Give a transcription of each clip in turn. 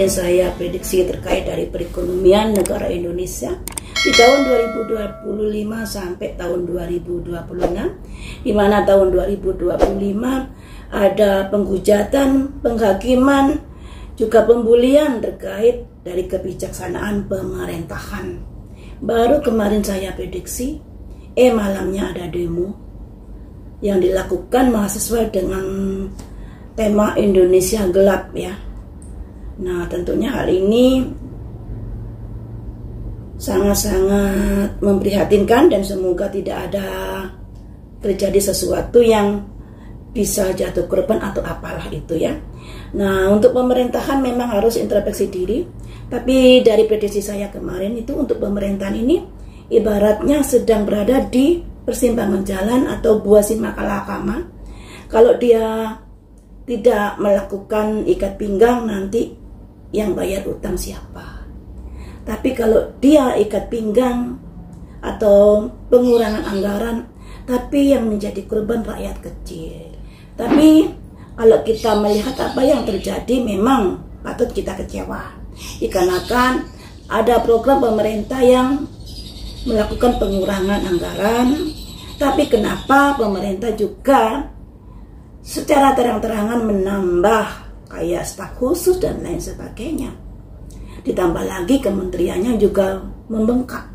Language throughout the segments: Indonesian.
kemarin saya prediksi terkait dari perekonomian negara Indonesia di tahun 2025 sampai tahun 2026, di mana tahun 2025 ada penghujatan, penghakiman, juga pembulian terkait dari kebijaksanaan pemerintahan. Baru kemarin saya prediksi, malamnya ada demo yang dilakukan mahasiswa dengan tema Indonesia Gelap ya. Nah, tentunya hal ini sangat-sangat memprihatinkan dan semoga tidak ada terjadi sesuatu yang bisa jatuh korban atau apalah itu ya. Nah, untuk pemerintahan memang harus introspeksi diri, tapi dari prediksi saya kemarin itu untuk pemerintahan ini ibaratnya sedang berada di persimpangan jalan atau buah simalakama. Kalau dia tidak melakukan ikat pinggang, nanti yang bayar utang siapa? Tapi kalau dia ikat pinggang atau pengurangan anggaran, tapi yang menjadi korban rakyat kecil. Tapi kalau kita melihat apa yang terjadi, memang patut kita kecewa. Dikarenakan ada program pemerintah yang melakukan pengurangan anggaran, tapi kenapa pemerintah juga secara terang-terangan menambah kayak staf khusus dan lain sebagainya. Ditambah lagi kementeriannya juga membengkak.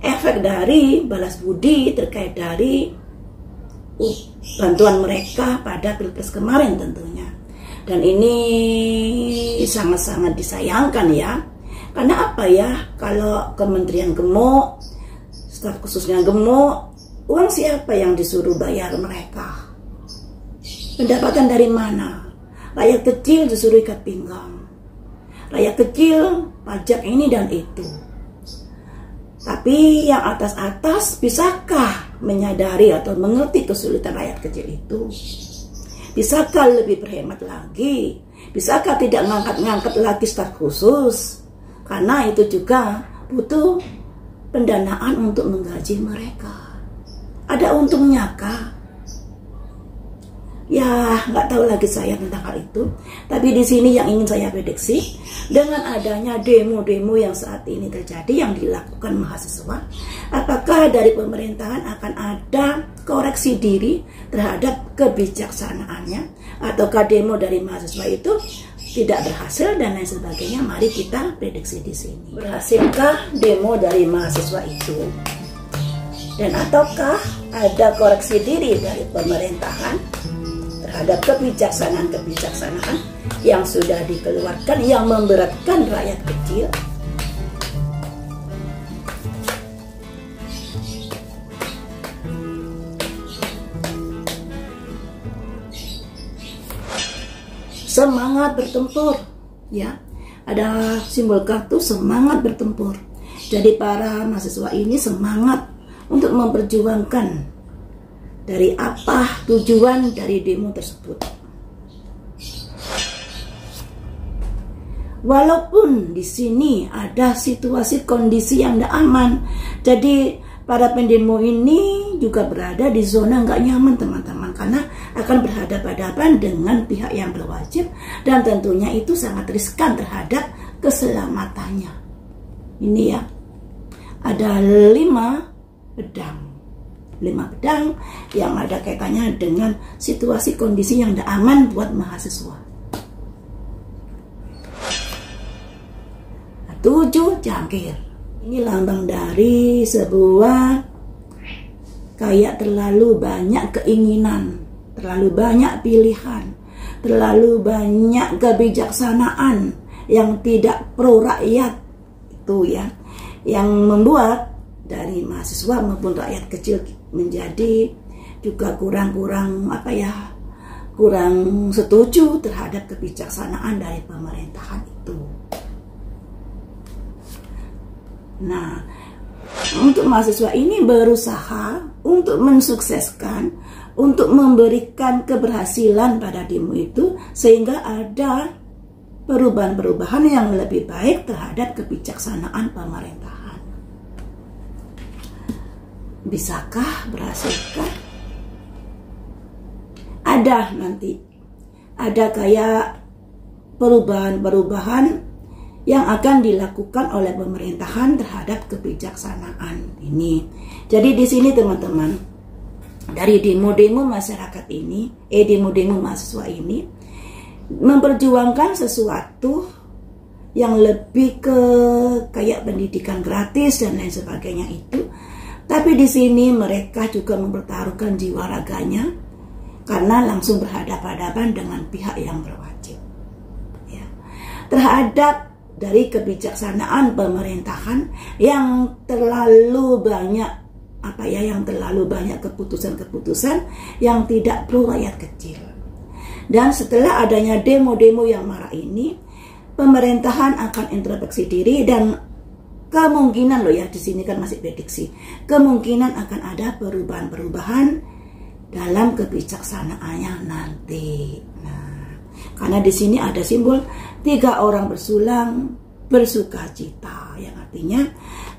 Efek dari balas budi terkait dari bantuan mereka pada Pilpres kemarin tentunya. Dan ini sangat-sangat disayangkan ya. Karena apa ya, kalau kementerian gemuk, staf khususnya gemuk, uang siapa yang disuruh bayar mereka? Pendapatan dari mana? Rakyat kecil disuruh ikat pinggang. Rakyat kecil pajak ini dan itu. Tapi yang atas-atas bisakah menyadari atau mengerti kesulitan rakyat kecil itu? Bisakah lebih berhemat lagi? Bisakah tidak ngangkat-ngangkat lagi staf khusus? Karena itu juga butuh pendanaan untuk menggaji mereka. Ada untungnya kah? Ya, nggak tahu lagi saya tentang hal itu. Tapi di sini yang ingin saya prediksi, dengan adanya demo-demo yang saat ini terjadi yang dilakukan mahasiswa, apakah dari pemerintahan akan ada koreksi diri terhadap kebijaksanaannya, ataukah demo dari mahasiswa itu tidak berhasil dan lain sebagainya? Mari kita prediksi di sini. Berhasilkah demo dari mahasiswa itu? Dan ataukah ada koreksi diri dari pemerintahan terhadap kebijaksanaan yang sudah dikeluarkan yang memberatkan rakyat kecil? Semangat bertempur ya, ada simbol kartu semangat bertempur. Jadi para mahasiswa ini semangat untuk memperjuangkan dari apa tujuan dari demo tersebut. Walaupun di sini ada situasi kondisi yang tidak aman, jadi para pendemo ini juga berada di zona nggak nyaman teman-teman, karena akan berhadapan-hadapan dengan pihak yang berwajib dan tentunya itu sangat riskan terhadap keselamatannya. Ini ya, ada 5 pedang yang ada kaitannya dengan situasi kondisi yang tidak aman buat mahasiswa. 7 jangkir. Ini lambang dari sebuah kayak terlalu banyak keinginan, terlalu banyak pilihan, terlalu banyak kebijaksanaan yang tidak pro rakyat itu ya, yang membuat dari mahasiswa maupun rakyat kecil menjadi juga kurang setuju terhadap kebijaksanaan dari pemerintahan itu. Nah, untuk mahasiswa ini berusaha untuk mensukseskan, untuk memberikan keberhasilan pada demo itu sehingga ada perubahan-perubahan yang lebih baik terhadap kebijaksanaan pemerintahan. Bisakah, berhasilkah? Ada nanti, ada kayak perubahan-perubahan yang akan dilakukan oleh pemerintahan terhadap kebijaksanaan ini. Jadi di sini teman-teman, dari demo-demo masyarakat ini, demo-demo mahasiswa ini memperjuangkan sesuatu yang lebih ke kayak pendidikan gratis dan lain sebagainya itu. Tapi di sini mereka juga mempertaruhkan jiwa raganya karena langsung berhadapan-hadapan dengan pihak yang berwajib. Ya. Terhadap dari kebijaksanaan pemerintahan yang terlalu banyak yang terlalu banyak keputusan-keputusan yang tidak pro rakyat kecil. Dan setelah adanya demo-demo yang marah ini, pemerintahan akan introspeksi diri dan kemungkinan di sini kan masih prediksi, kemungkinan akan ada perubahan-perubahan dalam kebijaksanaannya nanti. Nah, karena di sini ada simbol 3 orang bersulang bersukacita, yang artinya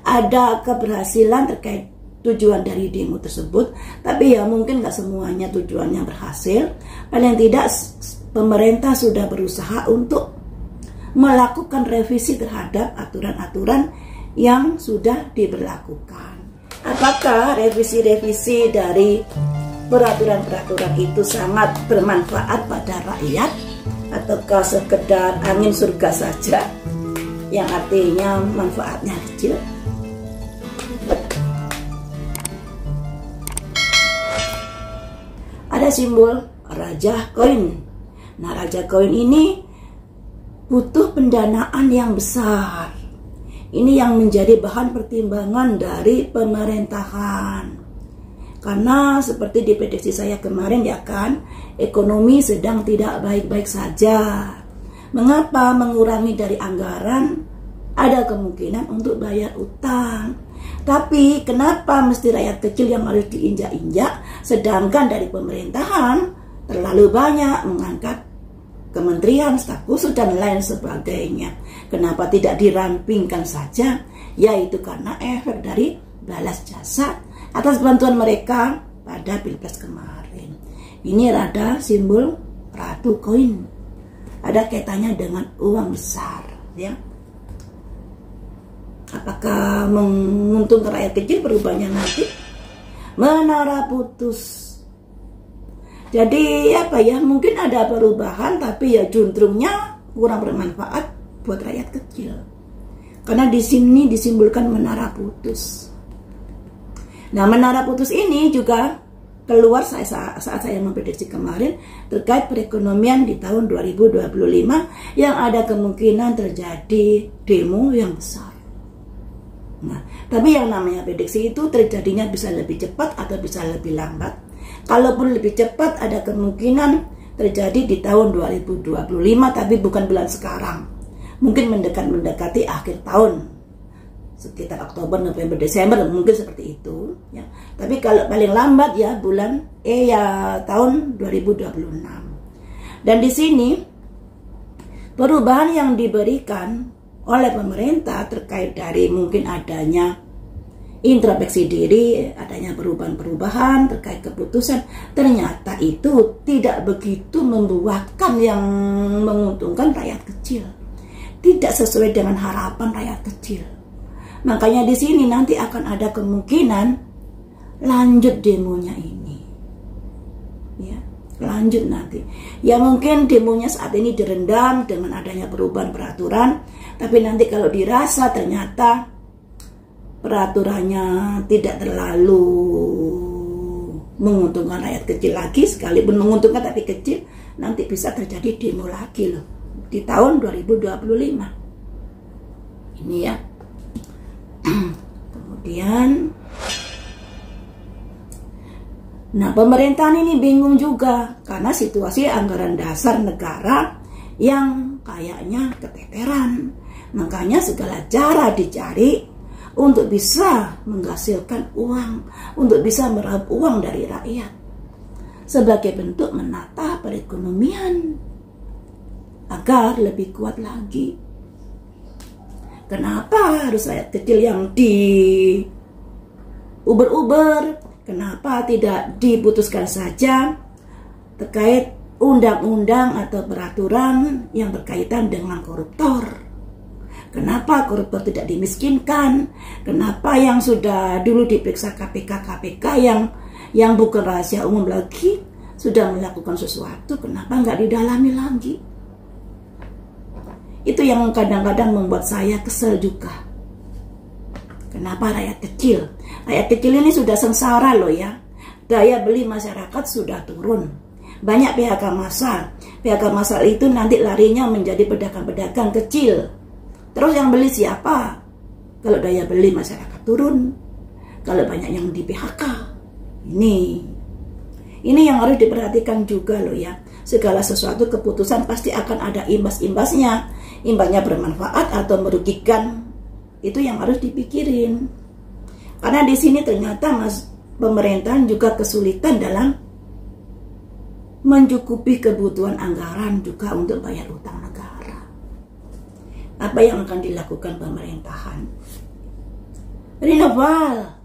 ada keberhasilan terkait tujuan dari demo tersebut, tapi ya mungkin nggak semuanya tujuannya berhasil. Paling tidak pemerintah sudah berusaha untuk melakukan revisi terhadap aturan-aturan yang sudah diberlakukan. Apakah revisi-revisi dari peraturan-peraturan itu sangat bermanfaat pada rakyat, ataukah sekedar angin surga saja yang artinya manfaatnya kecil? Ada simbol Raja Koin. Nah, Raja Koin ini butuh pendanaan yang besar. Ini yang menjadi bahan pertimbangan dari pemerintahan. Karena seperti di prediksi saya kemarin ya kan, ekonomi sedang tidak baik-baik saja. Mengapa mengurangi dari anggaran? Ada kemungkinan untuk bayar utang. Tapi kenapa mesti rakyat kecil yang harus diinjak-injak, sedangkan dari pemerintahan terlalu banyak mengangkat kementerian, staf khusus dan lain sebagainya. Kenapa tidak dirampingkan saja? Yaitu karena efek dari balas jasa atas bantuan mereka pada Pilpres kemarin. Ini ada simbol Ratu Koin. Ada kaitannya dengan uang besar, ya. Apakah menguntungkan rakyat kecil perubahannya nanti? Menara putus. Jadi mungkin ada perubahan, tapi ya juntrungnya kurang bermanfaat buat rakyat kecil. Karena di sini disimbolkan menara putus. Nah, menara putus ini juga keluar saat saya memprediksi kemarin terkait perekonomian di tahun 2025 yang ada kemungkinan terjadi demo yang besar. Nah, tapi yang namanya prediksi itu terjadinya bisa lebih cepat atau bisa lebih lambat. Kalaupun lebih cepat ada kemungkinan terjadi di tahun 2025, tapi bukan bulan sekarang. Mungkin mendekati akhir tahun, sekitar Oktober, November, Desember, mungkin seperti itu. Ya. Tapi kalau paling lambat ya tahun 2026. Dan di sini perubahan yang diberikan oleh pemerintah terkait dari mungkin adanya introspeksi diri, adanya perubahan-perubahan terkait keputusan, ternyata itu tidak begitu membuahkan yang menguntungkan rakyat kecil. Tidak sesuai dengan harapan rakyat kecil. Makanya di sini nanti akan ada kemungkinan lanjut demonya ini. Ya, lanjut nanti. Ya mungkin demonya saat ini direndam dengan adanya perubahan peraturan. Tapi nanti kalau dirasa ternyata peraturannya tidak terlalu menguntungkan rakyat kecil lagi, sekalipun menguntungkan tapi kecil, nanti bisa terjadi demo lagi loh di tahun 2025. Ini ya. Kemudian pemerintahan ini bingung juga karena situasi anggaran dasar negara yang kayaknya keteteran. Makanya segala cara dicari untuk bisa menghasilkan uang, untuk bisa meraup uang dari rakyat sebagai bentuk menata perekonomian agar lebih kuat lagi. Kenapa harus rakyat kecil yang diuber-uber? Kenapa tidak diputuskan saja terkait undang-undang atau peraturan yang berkaitan dengan koruptor? Kenapa koruptor tidak dimiskinkan? Kenapa yang sudah dulu diperiksa KPK yang bukan rahasia umum lagi sudah melakukan sesuatu, kenapa nggak didalami lagi? Itu yang kadang-kadang membuat saya kesel juga. Kenapa rakyat kecil? Rakyat kecil ini sudah sengsara loh ya. Daya beli masyarakat sudah turun. Banyak PHK massal. PHK massal itu nanti larinya menjadi pedagang-pedagang kecil. Terus yang beli siapa? Kalau daya beli masyarakat turun. Kalau banyak yang di PHK. Ini yang harus diperhatikan juga loh ya. Segala sesuatu keputusan pasti akan ada imbas-imbasnya. Imbasnya bermanfaat atau merugikan. Itu yang harus dipikirin. Karena di sini ternyata pemerintahan juga kesulitan dalam mencukupi kebutuhan anggaran juga untuk bayar utang negara. Apa yang akan dilakukan pemerintahan? Renewal.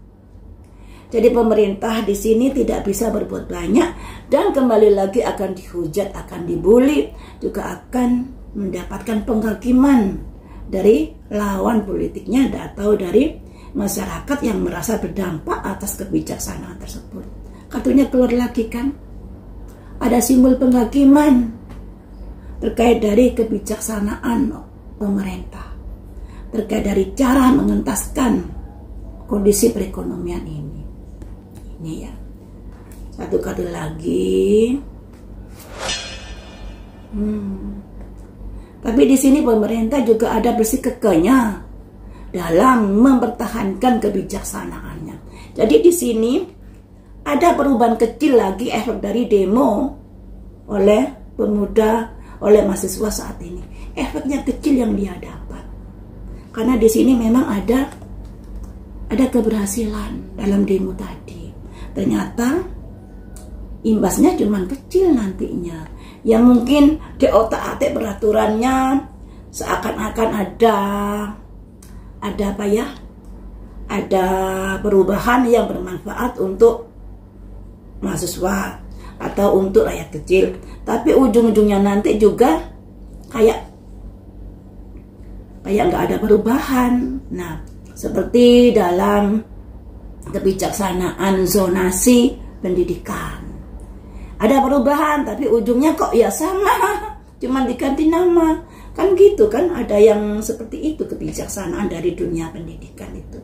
Jadi pemerintah di sini tidak bisa berbuat banyak dan kembali lagi akan dihujat, akan dibully, juga akan mendapatkan penghakiman dari lawan politiknya atau dari masyarakat yang merasa berdampak atas kebijaksanaan tersebut. Kartunya keluar lagi kan? Ada simbol penghakiman terkait dari kebijaksanaan pemerintah, terkait dari cara mengentaskan kondisi perekonomian ini. Ini ya, satu kali lagi. Tapi di sini pemerintah juga ada bersikekennya dalam mempertahankan kebijaksanaannya. Jadi di sini ada perubahan kecil lagi efek dari demo oleh pemuda, oleh mahasiswa saat ini. Efeknya kecil yang dia dapat. Karena di sini memang ada keberhasilan dalam demo tadi. Ternyata imbasnya cuma kecil nantinya. Yang mungkin di otak-atik peraturannya seakan-akan ada apa ya? Ada perubahan yang bermanfaat untuk mahasiswa atau untuk rakyat kecil. Tapi ujung-ujungnya nanti juga kayak nggak ada perubahan. Nah, seperti dalam kebijaksanaan zonasi pendidikan. Ada perubahan, tapi ujungnya kok ya sama, cuman diganti nama. Kan gitu kan, ada yang seperti itu kebijaksanaan dari dunia pendidikan itu.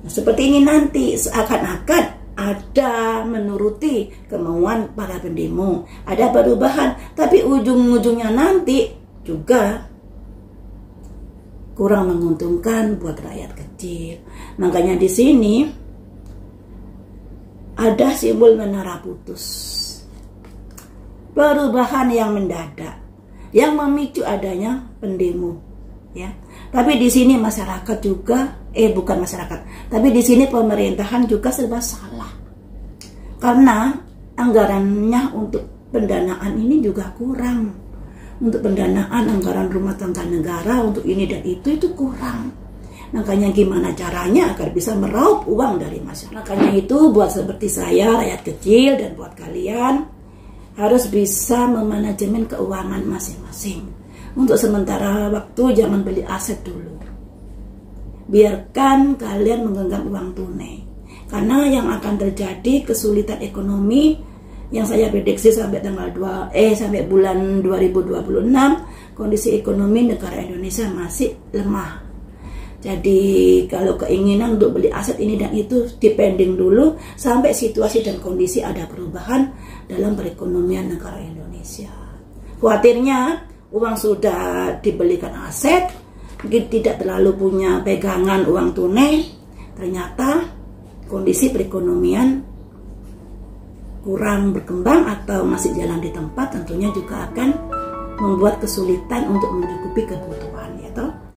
Nah, seperti ini nanti seakan-akan ada menuruti kemauan para pendemo. Ada perubahan, tapi ujung-ujungnya nanti juga kurang menguntungkan buat rakyat kecil. Makanya di sini ada simbol menara putus. Perubahan yang mendadak, yang memicu adanya pendemo, ya. Tapi di sini masyarakat juga, bukan masyarakat, tapi di sini pemerintahan juga serba salah. Karena anggarannya untuk pendanaan ini juga kurang. Untuk pendanaan anggaran rumah tangga negara untuk ini dan itu kurang. Makanya gimana caranya agar bisa meraup uang dari masyarakat. Makanya itu buat seperti saya, rakyat kecil, dan buat kalian harus bisa memanajemen keuangan masing-masing. Untuk sementara waktu jangan beli aset dulu. Biarkan kalian menggenggam uang tunai. Karena yang akan terjadi kesulitan ekonomi yang saya prediksi sampai sampai bulan 2026 kondisi ekonomi negara Indonesia masih lemah. Jadi kalau keinginan untuk beli aset ini dan itu dipending dulu sampai situasi dan kondisi ada perubahan dalam perekonomian negara Indonesia. Khawatirnya uang sudah dibelikan aset, mungkin tidak terlalu punya pegangan uang tunai, ternyata kondisi perekonomian kurang berkembang atau masih jalan di tempat, tentunya juga akan membuat kesulitan untuk mencukupi kebutuhan, ya toh.